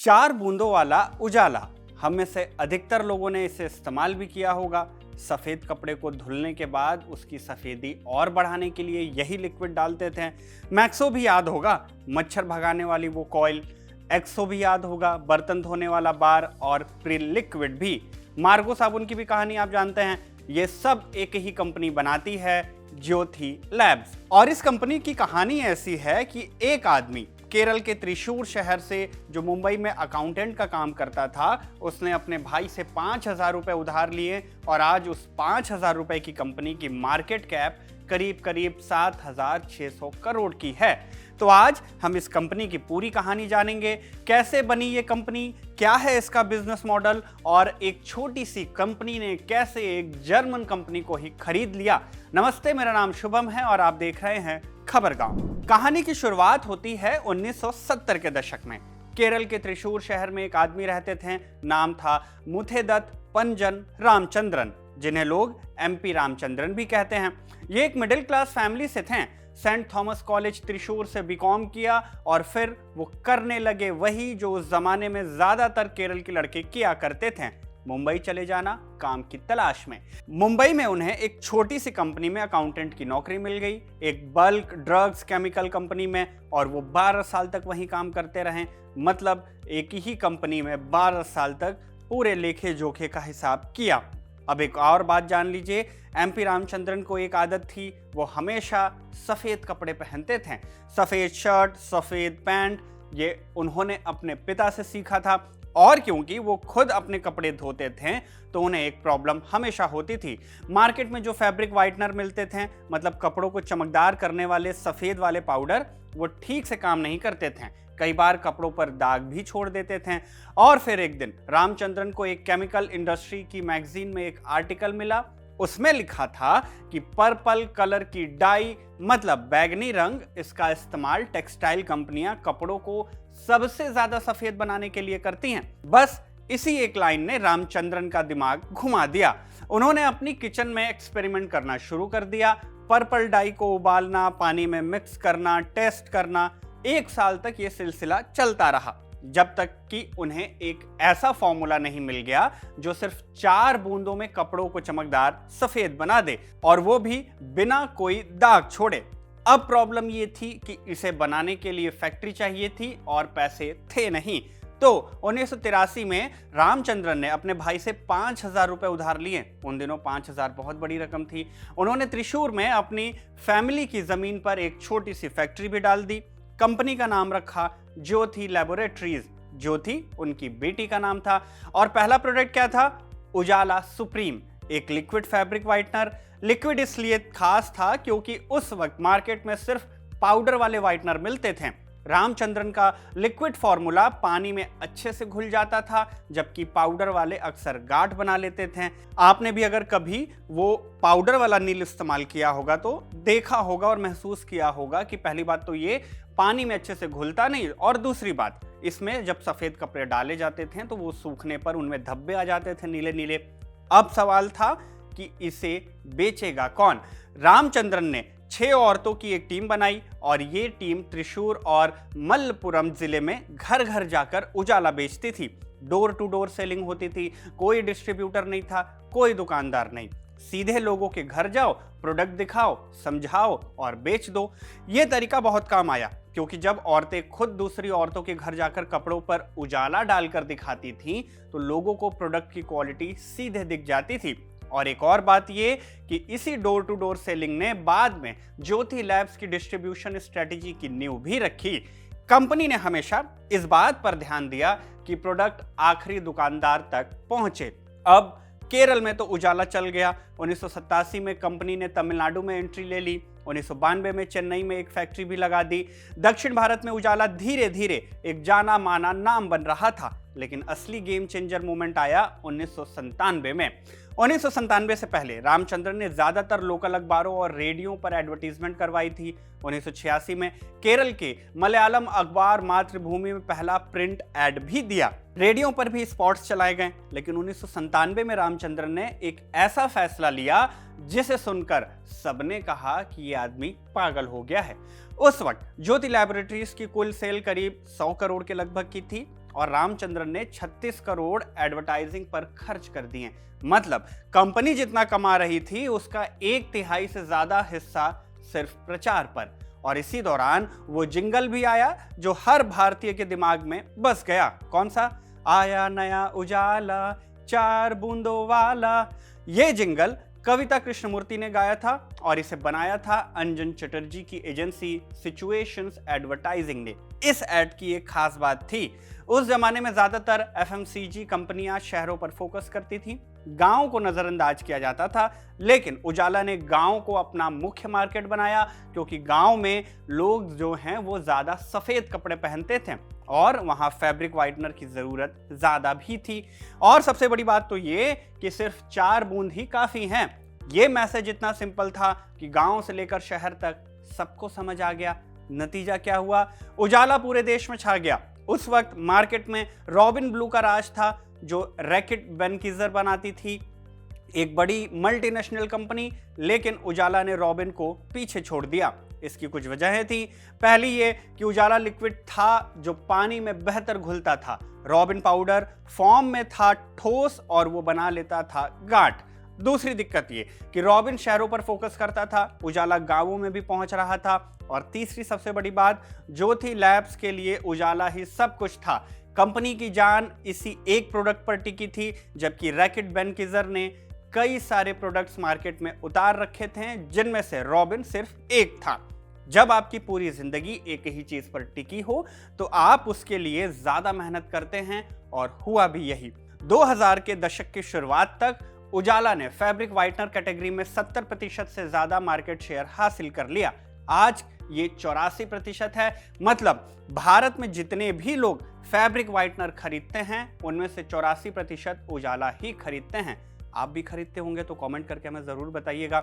4 बूंदों वाला उजाला, हम में से अधिकतर लोगों ने इसे इस्तेमाल भी किया होगा। सफ़ेद कपड़े को धुलने के बाद उसकी सफ़ेदी और बढ़ाने के लिए यही लिक्विड डालते थे। मैक्सो भी याद होगा, मच्छर भगाने वाली वो कॉइल। एक्सो भी याद होगा, बर्तन धोने वाला बार। और प्रिल लिक्विड भी। मार्गो साबुन की भी कहानी आप जानते हैं। ये सब एक ही कंपनी बनाती है, ज्योति लैब्स। और इस कंपनी की कहानी ऐसी है कि एक आदमी केरल के त्रिशूर शहर से, जो मुंबई में अकाउंटेंट का काम करता था, उसने अपने भाई से 5,000 रुपए उधार लिए और आज उस 5,000 रुपए की कंपनी की मार्केट कैप करीब 7,600 करोड़ की है। तो आज हम इस कंपनी की पूरी कहानी जानेंगे। कैसे बनी ये कंपनी, क्या है इसका बिजनेस मॉडल, और एक छोटी सी कंपनी ने कैसे एक जर्मन कंपनी को ही खरीद लिया। नमस्ते, मेरा नाम शुभम है और आप देख रहे हैं खबरगांव। कहानी की शुरुआत होती है 1970 के दशक में। केरल के त्रिशूर शहर में एक आदमी रहते थे। नाम था मुथेदत्त पंजन रामचंद्रन, जिन्हें लोग MP रामचंद्रन भी कहते हैं। ये एक मिडिल क्लास फैमिली से थे। सेंट थॉमस कॉलेज त्रिशूर से बीकॉम किया और फिर वो करने लगे वही जो उस जमाने में ज्यादातर केरल के लड़के किया करते थे, मुंबई चले जाना काम की तलाश में। मुंबई में उन्हें एक छोटी सी कंपनी में अकाउंटेंट की नौकरी मिल गई, एक बल्क ड्रग्स केमिकल कंपनी में, और वो 12 साल तक वहीं काम करते रहे। मतलब एक ही कंपनी में 12 साल तक पूरे लेखे जोखे का हिसाब किया। अब एक और बात जान लीजिए, MP रामचंद्रन को एक आदत थी, वो हमेशा सफ़ेद कपड़े पहनते थे। सफ़ेद शर्ट, सफ़ेद पैंट, ये उन्होंने अपने पिता से सीखा था। और क्योंकि वो खुद अपने कपड़े धोते थे तो उन्हें एक प्रॉब्लम हमेशा होती थी। मार्केट में जो फैब्रिक वाइटनर मिलते थे, मतलब कपड़ों को चमकदार करने वाले सफ़ेद वाले पाउडर, वो ठीक से काम नहीं करते थे। कई बार कपड़ों पर दाग भी छोड़ देते थे। और फिर एक दिन रामचंद्रन को एक केमिकल इंडस्ट्री की मैगजीन में एक आर्टिकल मिला। उसमें लिखा था कि पर्पल कलर की डाई, मतलब बैगनी रंग, इसका इस्तेमाल टेक्सटाइल कंपनियां कपड़ों को सबसे ज्यादा सफेद बनाने के लिए करती हैं। बस इसी एक लाइन ने रामचंद्रन का दिमाग घुमा दिया। उन्होंने अपनी किचन में एक्सपेरिमेंट करना शुरू कर दिया। पर्पल डाई को उबालना, पानी में मिक्स करना, टेस्ट करना। 1 साल तक ये सिलसिला चलता रहा, जब तक कि उन्हें एक ऐसा फॉर्मूला नहीं मिल गया जो सिर्फ 4 बूंदों में कपड़ों को चमकदार सफेद बना दे, और वो भी बिना कोई दाग छोड़े। अब प्रॉब्लम ये थी कि इसे बनाने के लिए फैक्ट्री चाहिए थी और पैसे थे नहीं। तो 1983 में रामचंद्रन ने अपने भाई से 5,000 रुपए उधार लिए। उन दिनों 5,000 बहुत बड़ी रकम थी। उन्होंने त्रिशूर में अपनी फैमिली की जमीन पर एक छोटी सी फैक्ट्री भी डाल दी। कंपनी का नाम रखा ज्योति लैबोरेटरीज। ज्योति उनकी बेटी का नाम था। और पहला प्रोडक्ट क्या था? उजाला सुप्रीम, एक लिक्विड फैब्रिक व्हाइटनर। लिक्विड इसलिए खास था क्योंकि उस वक्त मार्केट में सिर्फ पाउडर वाले व्हाइटनर मिलते थे। रामचंद्रन का लिक्विड फॉर्मूला पानी में अच्छे से घुल जाता था, जबकि पाउडर वाले अक्सर गाढ़ बना लेते थे। आपने भी अगर कभी वो पाउडर वाला नील इस्तेमाल किया होगा तो देखा होगा और महसूस किया होगा कि पहली बात तो ये पानी में अच्छे से घुलता नहीं, और दूसरी बात, इसमें जब सफेद कपड़े डाले जाते थे तो वो सूखने पर उनमें धब्बे आ जाते थे नीले नीले। अब सवाल था कि इसे बेचेगा कौन? रामचंद्रन ने 6 औरतों की एक टीम बनाई और ये टीम त्रिशूर और मलप्पुरम जिले में घर घर जाकर उजाला बेचती थी। डोर टू डोर सेलिंग होती थी। कोई डिस्ट्रीब्यूटर नहीं था, कोई दुकानदार नहीं। सीधे लोगों के घर जाओ, प्रोडक्ट दिखाओ, समझाओ और बेच दो। ये तरीका बहुत काम आया, क्योंकि जब औरतें खुद दूसरी औरतों के घर जाकर कपड़ों पर उजाला डालकर दिखाती थीं, तो लोगों को प्रोडक्ट की क्वालिटी सीधे दिख जाती थी। और एक और बात ये कि इसी डोर टू डोर सेलिंग ने बाद में ज्योति लैब्स की डिस्ट्रीब्यूशन स्ट्रेटेजी की नींव भी रखी। कंपनी ने हमेशा इस बात पर ध्यान दिया कि प्रोडक्ट आखिरी दुकानदार तक पहुंचे। अब केरल में तो उजाला चल गया। 1987 में कंपनी ने तमिलनाडु में एंट्री ले ली। 1992 में चेन्नई में एक फैक्ट्री भी लगा दी। दक्षिण भारत में उजाला धीरे धीरे एक जाना माना नाम बन रहा था, लेकिन असली गेम चेंजर मोमेंट आया 1997 में। 1997 से पहले रामचंद्रन ने ज्यादातर लोकल अखबारों और रेडियो पर एडवर्टीजमेंट करवाई थी। 1986 में केरल के मलयालम अखबार मातृभूमि में पहला प्रिंट एड भी दिया। रेडियो पर भी स्पॉट्स चलाए गए। लेकिन 1997 में रामचंद्रन ने एक ऐसा फैसला लिया जिसे सुनकर सबने कहा कि ये आदमी पागल हो गया है। उस वक्त ज्योति लैबोरेटरीज की कुल सेल करीब 100 करोड़ के लगभग की थी और रामचंद्रन ने 36 करोड़ एडवर्टाइजिंग पर खर्च कर दिए। मतलब कंपनी जितना कमा रही थी उसका 1/3 से ज्यादा हिस्सा सिर्फ प्रचार पर। और इसी दौरान वो जिंगल भी आया जो हर भारतीय के दिमाग में बस गया। कौन सा? आया नया उजाला 4 बूंदों वाला। ये जिंगल कविता कृष्णमूर्ति ने गाया था और इसे बनाया था अंजन चटर्जी की एजेंसी सिचुएशंस एडवर्टाइजिंग ने। इस ऐड की एक खास बात थी, उस जमाने में ज्यादातर एफएमसीजी कंपनियां शहरों पर फोकस करती थी, गांव को नजरअंदाज किया जाता था। लेकिन उजाला ने गांव को अपना मुख्य मार्केट बनाया क्योंकि गांव में लोग जो हैं वो ज्यादा सफेद कपड़े पहनते थे और वहां फैब्रिक वाइटनर की जरूरत ज्यादा भी थी। और सबसे बड़ी बात तो ये कि सिर्फ 4 बूंद ही काफी हैं। ये मैसेज इतना सिंपल था कि गांव से लेकर शहर तक सबको समझ आ गया। नतीजा क्या हुआ? उजाला पूरे देश में छा गया। उस वक्त मार्केट में रॉबिन ब्लू का राज था जो रैकेट बेनकीजर बनाती थी, एक बड़ी मल्टीनेशनल कंपनी। लेकिन उजाला ने रॉबिन को पीछे छोड़ दिया। इसकी कुछ वजहें थी। पहली ये कि उजाला लिक्विड था जो पानी में बेहतर घुलता था, रॉबिन पाउडर फॉर्म में था ठोस और वो बना लेता था गांठ। दूसरी दिक्कत ये कि रॉबिन शहरों पर फोकस करता था, उजाला गांवों में भी पहुंच रहा था। और तीसरी सबसे बड़ी बात, ज्योति लैब्स के लिए उजाला ही सब कुछ था। कंपनी की जान इसी एक प्रोडक्ट पर टिकी थी, जबकि रैकेट बेनकीजर ने कई सारे प्रोडक्ट्स मार्केट में उतार रखे थे जिनमें से रॉबिन सिर्फ एक था। जब आपकी पूरी जिंदगी एक ही चीज पर टिकी हो तो आप उसके लिए ज्यादा मेहनत करते हैं और हुआ भी यही। 2000 के दशक की शुरुआत तक उजाला ने फैब्रिक वाइटनर कैटेगरी में 70% से ज्यादा मार्केट शेयर हासिल कर लिया। आज ये 84% है। मतलब भारत में जितने भी लोग फैब्रिक वाइटनर खरीदते हैं उनमें से 84% उजाला ही खरीदते हैं। आप भी खरीदते होंगे तो कमेंट करके हमें जरूर बताइएगा।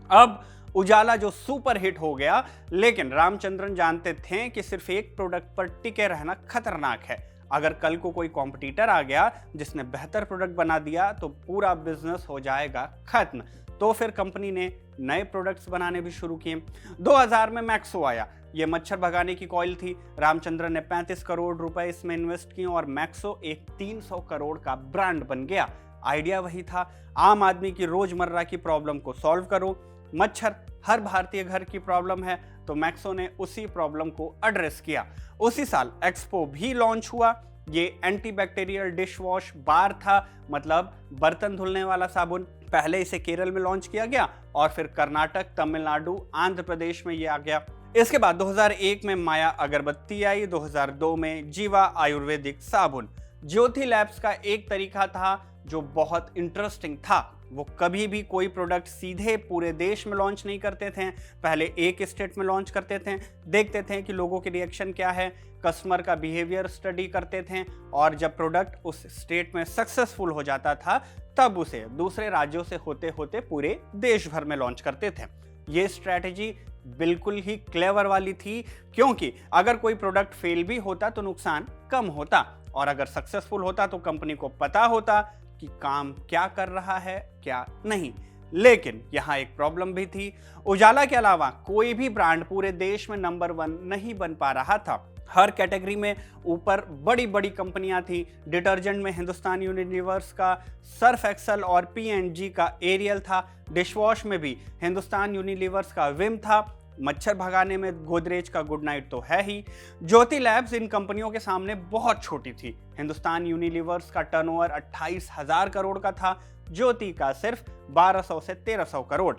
अब उजाला जो सुपर हिट हो गया, लेकिन रामचंद्रन जानते थे कि सिर्फ एक प्रोडक्ट पर टिके रहना खतरनाक है। अगर कल को कोई कॉम्पिटिटर आ गया जिसने बेहतर प्रोडक्ट बना दिया तो पूरा बिजनेस हो जाएगा खत्म। तो फिर कंपनी ने नए प्रोडक्ट्स बनाने भी शुरू किए। 2000 में मैक्सो आया। ये मच्छर भगाने की कॉइल थी। रामचंद्रन ने 35 करोड़ रुपए इसमें इन्वेस्ट किए और मैक्सो एक 300 करोड़ का ब्रांड बन गया। आइडिया वही था, आम आदमी की रोजमर्रा की प्रॉब्लम को सॉल्व करो। मच्छर हर भारतीय घर की प्रॉब्लम है तो मैक्सो ने उसी प्रॉब्लम को एड्रेस किया। उसी साल एक्सपो भी लॉन्च हुआ। ये एंटीबैक्टीरियल डिश वॉश बार था, मतलब बर्तन धुलने वाला साबुन। पहले इसे केरल में लॉन्च किया गया और फिर कर्नाटक, तमिलनाडु, आंध्र प्रदेश में ये आ गया। इसके बाद 2001 में माया अगरबत्ती आई, 2002 में जीवा आयुर्वेदिक साबुन। ज्योति लैब्स का एक तरीका था जो बहुत इंटरेस्टिंग था। वो कभी भी कोई प्रोडक्ट सीधे पूरे देश में लॉन्च नहीं करते थे। पहले एक स्टेट में लॉन्च करते थे, देखते थे कि लोगों की रिएक्शन क्या है, कस्टमर का बिहेवियर स्टडी करते थे और जब प्रोडक्ट उस स्टेट में सक्सेसफुल हो जाता था तब उसे दूसरे राज्यों से होते होते पूरे देश भर में लॉन्च करते थे। ये स्ट्रैटेजी बिल्कुल ही क्लेवर वाली थी, क्योंकि अगर कोई प्रोडक्ट फेल भी होता तो नुकसान कम होता और अगर सक्सेसफुल होता तो कंपनी को पता होता कि काम क्या कर रहा है क्या नहीं। लेकिन यहाँ एक प्रॉब्लम भी थी। उजाला के अलावा कोई भी ब्रांड पूरे देश में नंबर 1 नहीं बन पा रहा था। हर कैटेगरी में ऊपर बड़ी बड़ी कंपनियां थी। डिटर्जेंट में हिंदुस्तान यूनिलीवर्स का सर्फ एक्सल और P&G का एरियल था। डिशवॉश में भी हिंदुस्तान यूनिलीवर्स का विम था। मच्छर भगाने में गोदरेज का गुड नाइट तो है ही। ज्योति लैब्स इन कंपनियों के सामने बहुत छोटी थी। हिंदुस्तान यूनिलीवर्स का टर्नओवर 28,000 करोड़ का था, ज्योति का सिर्फ 1200 से 1300 करोड़।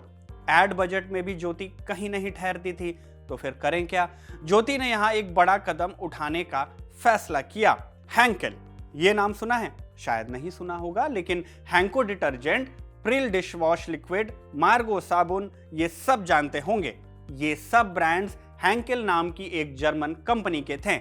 एड बजट में भी ज्योति कहीं नहीं ठहरती थी। तो फिर करें क्या? ज्योति ने यहाँ एक बड़ा कदम उठाने का फैसला किया। हैंकेल, ये नाम सुना है? शायद नहीं सुना होगा, लेकिन Henko detergent, Pril dish wash liquid, Margo साबुन, ये सब जानते होंगे। ये सब ब्रांड्स हैंकेल नाम की एक जर्मन कंपनी के थे।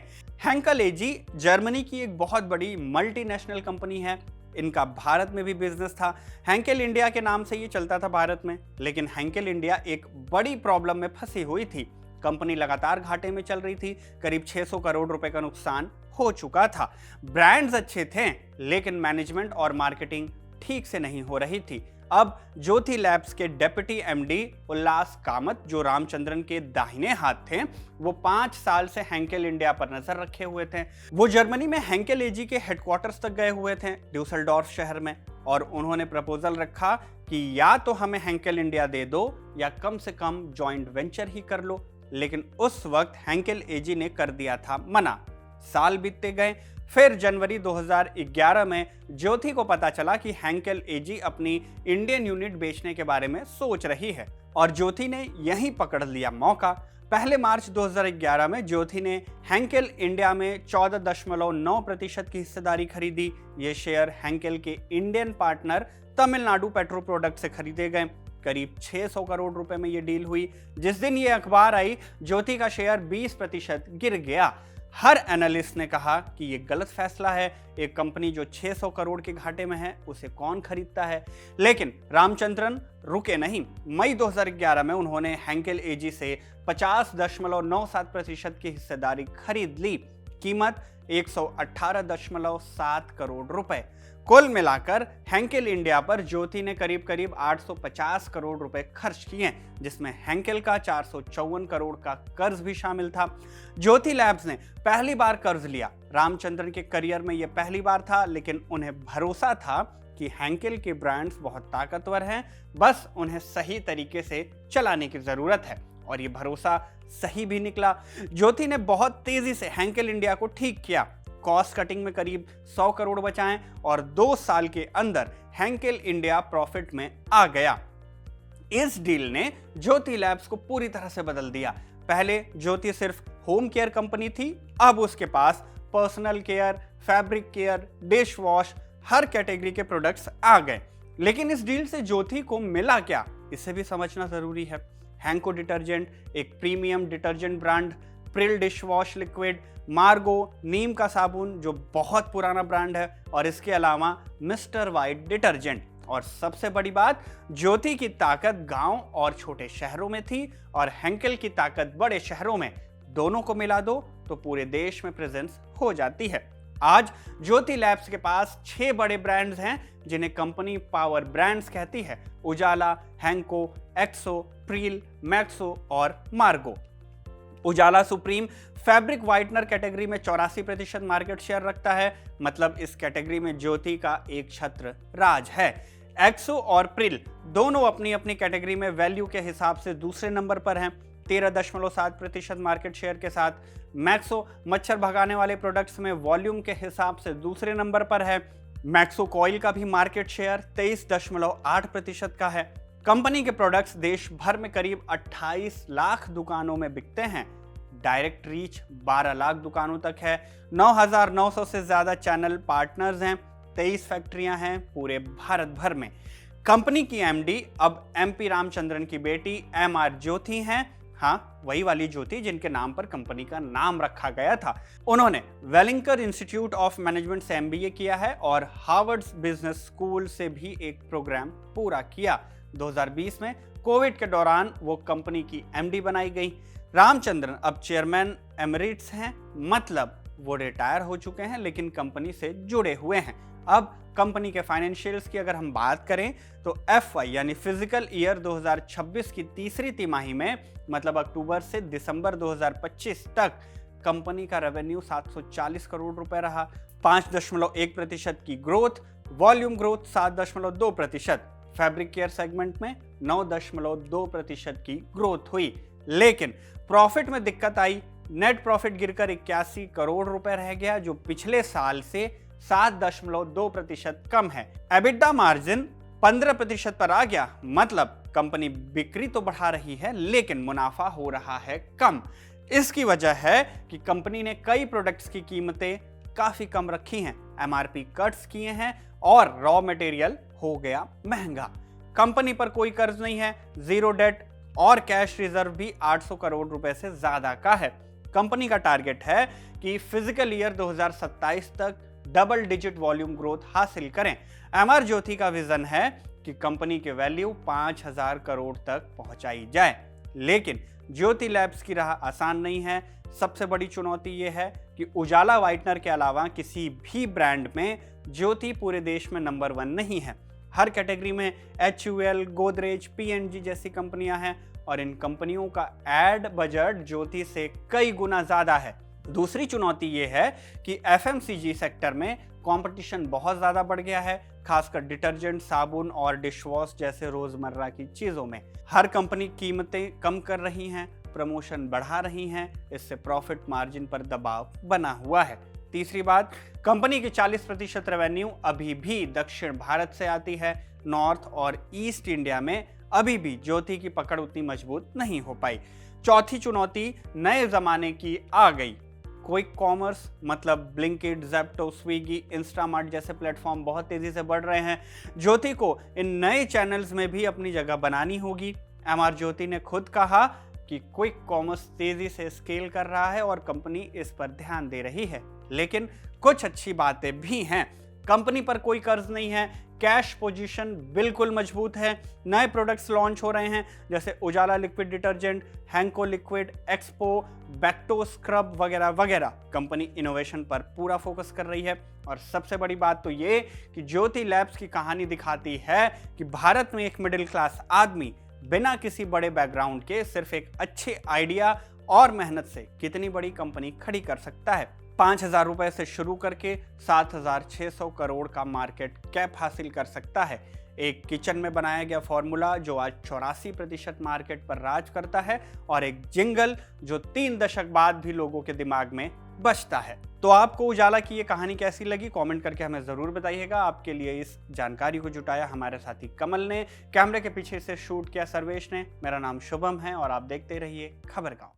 हैंकेल एजी जर्मनी की एक बहुत बड़ी मल्टीनेशनल कंपनी है। इनका भारत में भी बिजनेस था। हैंकेल इंडिया के नाम से ये चलता था भारत में, लेकिन हैंकेल इंडिया एक बड़ी प्रॉब्लम में फंसी हुई थी। कंपनी लगातार घाटे में चल रही थी। करीब 600 करोड़ रुपए का नुकसान हो चुका था। ब्रांड्स अच्छे थे लेकिन मैनेजमेंट और मार्केटिंग ठीक से नहीं हो रही थी। अब ज्योति लैब्स के डेप्यूटी एमडी उल्लास कामत, जो रामचंद्रन के दाहिने हाथ थे, वो 5 साल से हेंकेल इंडिया पर नजर रखे हुए थे। वो जर्मनी में हेंकेल एजी के हेडक्वार्टर्स तक गए हुए थे, ड्यूसलडॉर्फ शहर में, और उन्होंने प्रपोजल रखा कि या तो हमें हेंकेल इंडिया दे दो या कम से कम जॉइंट वेंचर ही कर लो। लेकिन उस वक्त हेंकेल एजी ने कर दिया था मना। साल बीतते गए, फिर जनवरी 2011 में ज्योति को पता चला कि हेंकेल एजी अपनी इंडियन यूनिट बेचने के बारे में सोच रही है, और ज्योति ने यहीं पकड़ लिया मौका। पहले मार्च 2011 में ज्योति ने हेंकेल इंडिया में 14.9% की हिस्सेदारी खरीदी। ये शेयर हेंकेल के Indian partner Tamil Nadu petro product से खरीदे गए। करीब 600 करोड़ रुपए में ये डील हुई। जिस दिन ये अखबार आई, ज्योति का शेयर 20% गिर गया। हर एनालिस्ट ने कहा कि ये गलत फैसला है, एक कंपनी जो 600 करोड़ के घाटे में है उसे कौन खरीदता है। लेकिन रामचंद्रन रुके नहीं। मई 2011 में उन्होंने हेंकेल एजी से 50.97% की हिस्सेदारी खरीद ली। कीमत 118.7 करोड़ रुपए। कुल मिलाकर हेंकेल इंडिया पर ज्योति ने करीब करीब 850 करोड़ रुपए खर्च किए, जिसमें हेंकेल का 454 करोड़ का कर्ज भी शामिल था। ज्योति लैब्स ने पहली बार कर्ज लिया। रामचंद्रन के करियर में यह पहली बार था, लेकिन उन्हें भरोसा था कि हेंकेल के ब्रांड्स बहुत ताकतवर हैं, बस उन्हें सही तरीके से चलाने की जरूरत है, और ये भरोसा सही भी निकला। ज्योति ने बहुत तेजी से हेंकेल इंडिया को ठीक किया, कॉस्ट कटिंग में करीब 100 करोड़ बचाएं, और 2 साल के अंदर हेंकेल इंडिया प्रॉफिट में आ गया। इस डील ने ज्योति लैब्स को पूरी तरह से बदल दिया। पहले ज्योति सिर्फ होम केयर कंपनी थी, अब उसके पास personal care, fabric care, dish wash, हर कैटेगरी के प्रोडक्ट्स आ गए। लेकिन इस डील से ज्योति को मिला क्या, इसे भी समझना जरूरी है। हैंको डिटर्जेंट, एक premium detergent brand, Pril dish wash liquid, मार्गो नीम का साबुन जो बहुत पुराना ब्रांड है, और इसके अलावा मिस्टर वाइट डिटर्जेंट। और सबसे बड़ी बात, ज्योति की ताकत गांव और छोटे शहरों में थी, और हेंकेल की ताकत बड़े शहरों में। दोनों को मिला दो तो पूरे देश में प्रेजेंस हो जाती है। आज ज्योति लैब्स के पास 6 बड़े ब्रांड्स हैं, जिन्हें कंपनी पावर ब्रांड्स कहती है। उजाला, हैंको, एक्सो, प्रिल, मैक्सो और मार्गो। उजाला सुप्रीम फैब्रिक व्हाइटनर कैटेगरी में 84% मार्केट शेयर रखता है, मतलब इस कैटेगरी में ज्योति का एक छत्र राज है। एक्सो और प्रिल दोनों अपनी अपनी कैटेगरी में वैल्यू के हिसाब से दूसरे नंबर पर हैं, 13.7% मार्केट शेयर के साथ। मैक्सो मच्छर भगाने वाले प्रोडक्ट्स में वॉल्यूम के हिसाब से दूसरे नंबर पर है। मैक्सो कॉइल का भी मार्केट शेयर 23.8% का है। कंपनी के प्रोडक्ट्स देश भर में करीब 28 लाख दुकानों में बिकते हैं। डायरेक्ट रीच 12 लाख दुकानों तक है। 9,900 से ज्यादा चैनल पार्टनर्स हैं। 23 फैक्ट्रियां हैं पूरे भारत भर में। कंपनी की एमडी अब एमपी रामचंद्रन की बेटी एमआर ज्योति हैं। हाँ, वही वाली ज्योति जिनके नाम पर कंपनी का नाम रखा गया था। उन्होंने वेलिंकर इंस्टीट्यूट ऑफ मैनेजमेंट से एमबीए किया है और हार्वर्ड बिजनेस स्कूल से भी एक प्रोग्राम पूरा किया। 2020 में कोविड के दौरान वो कंपनी की एमडी बनाई गई। रामचंद्रन अब चेयरमैन एमिरेट्स हैं, मतलब वो रिटायर हो चुके हैं लेकिन कंपनी से जुड़े हुए हैं। अब कंपनी के फाइनेंशियल्स की अगर हम बात करें तो FY यानी फिजिकल ईयर 2026 की तीसरी तिमाही में, मतलब अक्टूबर से दिसंबर 2025 तक कंपनी का रेवेन्यू 740 करोड़ रुपए रहा। 5.1% की growth, volume growth 7.2%, fabric care segment में 9.2% की ग्रोथ हुई। लेकिन प्रॉफिट में दिक्कत आई। नेट प्रॉफिट गिरकर 81 करोड़ रुपए रह गया, जो पिछले साल से 7.2% कम है। एबिटा मार्जिन 15% पर आ गया, मतलब कंपनी बिक्री तो बढ़ा रही है लेकिन मुनाफा हो रहा है कम। इसकी वजह है कि कंपनी ने कई प्रोडक्ट्स की कीमतें काफी कम रखी हैं, MRP कट्स किए हैं और रॉ मटेरियल हो गया महंगा। कंपनी पर कोई कर्ज नहीं है, जीरो डेट और कैश रिजर्व भी 800 करोड़ रुपए से ज्यादा का है। कंपनी का टारगेट है कि फिजिकल ईयर 2027 तक डबल डिजिट वॉल्यूम ग्रोथ हासिल करें। एमआर ज्योति का विजन है कि कंपनी के वैल्यू 5000 करोड़ तक पहुंचाई जाए। लेकिन ज्योति लैब्स की राह आसान नहीं है। सबसे बड़ी चुनौती यह है कि उजाला व्हाइटनर के अलावा किसी भी ब्रांड में ज्योति पूरे देश में नंबर 1 नहीं है। हर कैटेगरी में HUL, गोदरेज, P&G जैसी कंपनियां हैं और इन कंपनियों का एड बजट ज्योति से कई गुना ज्यादा है। दूसरी चुनौती ये है कि FMCG सेक्टर में कंपटीशन बहुत ज्यादा बढ़ गया है, खासकर डिटर्जेंट, साबुन और डिशवॉश जैसे रोजमर्रा की चीजों में। हर कंपनी कीमतें कम कर रही हैं, प्रमोशन बढ़ा रही हैं, इससे प्रॉफिट मार्जिन पर दबाव बना हुआ है। तीसरी बात, कंपनी की 40% रेवेन्यू अभी भी दक्षिण भारत से आती है। नॉर्थ और ईस्ट इंडिया में अभी भी ज्योति की पकड़ उतनी मजबूत नहीं हो पाई। चौथी चुनौती नए जमाने की आ गई। क्विक कॉमर्स मतलब ब्लिंकिट, ज़ेप्टो, स्विगी, इंस्टामार्ट जैसे प्लेटफॉर्म बहुत तेजी से बढ़ रहे हैं। ज्योति को इन नए चैनल्स में भी अपनी जगह बनानी होगी। MR ज्योति ने खुद कहा कि क्विक कॉमर्स तेजी से स्केल कर रहा है और कंपनी इस पर ध्यान दे रही है। लेकिन कुछ अच्छी बातें भी हैं। कंपनी पर कोई कर्ज नहीं है, कैश पोजीशन बिल्कुल मजबूत है। नए प्रोडक्ट्स लॉन्च हो रहे हैं जैसे Ujala liquid detergent, Henko liquid, Expo, Bacto scrub वगैरह वगैरह। कंपनी इनोवेशन पर पूरा फोकस कर रही है और सबसे बड़ी बात तो ये कि ज्योति लैब्स की कहानी दिखाती है कि भारत में एक मिडिल क्लास आदमी बिना किसी बड़े बैकग्राउंड के सिर्फ एक अच्छे आइडिया और मेहनत से कितनी बड़ी कंपनी खड़ी कर सकता है। 5,000 रुपए से शुरू करके 7,600 करोड़ का मार्केट कैप हासिल कर सकता है। एक किचन में बनाया गया फॉर्मूला जो आज 84% मार्केट पर राज करता है और एक जिंगल जो 3 दशक बाद भी लोगों के दिमाग में बजता है। तो आपको उजाला की ये कहानी कैसी लगी, कमेंट करके हमें जरूर बताइएगा। आपके लिए इस जानकारी को जुटाया हमारे साथी कमल ने, कैमरे के पीछे से शूट किया सर्वेश ने। मेरा नाम शुभम है और आप देखते रहिए खबरगांव।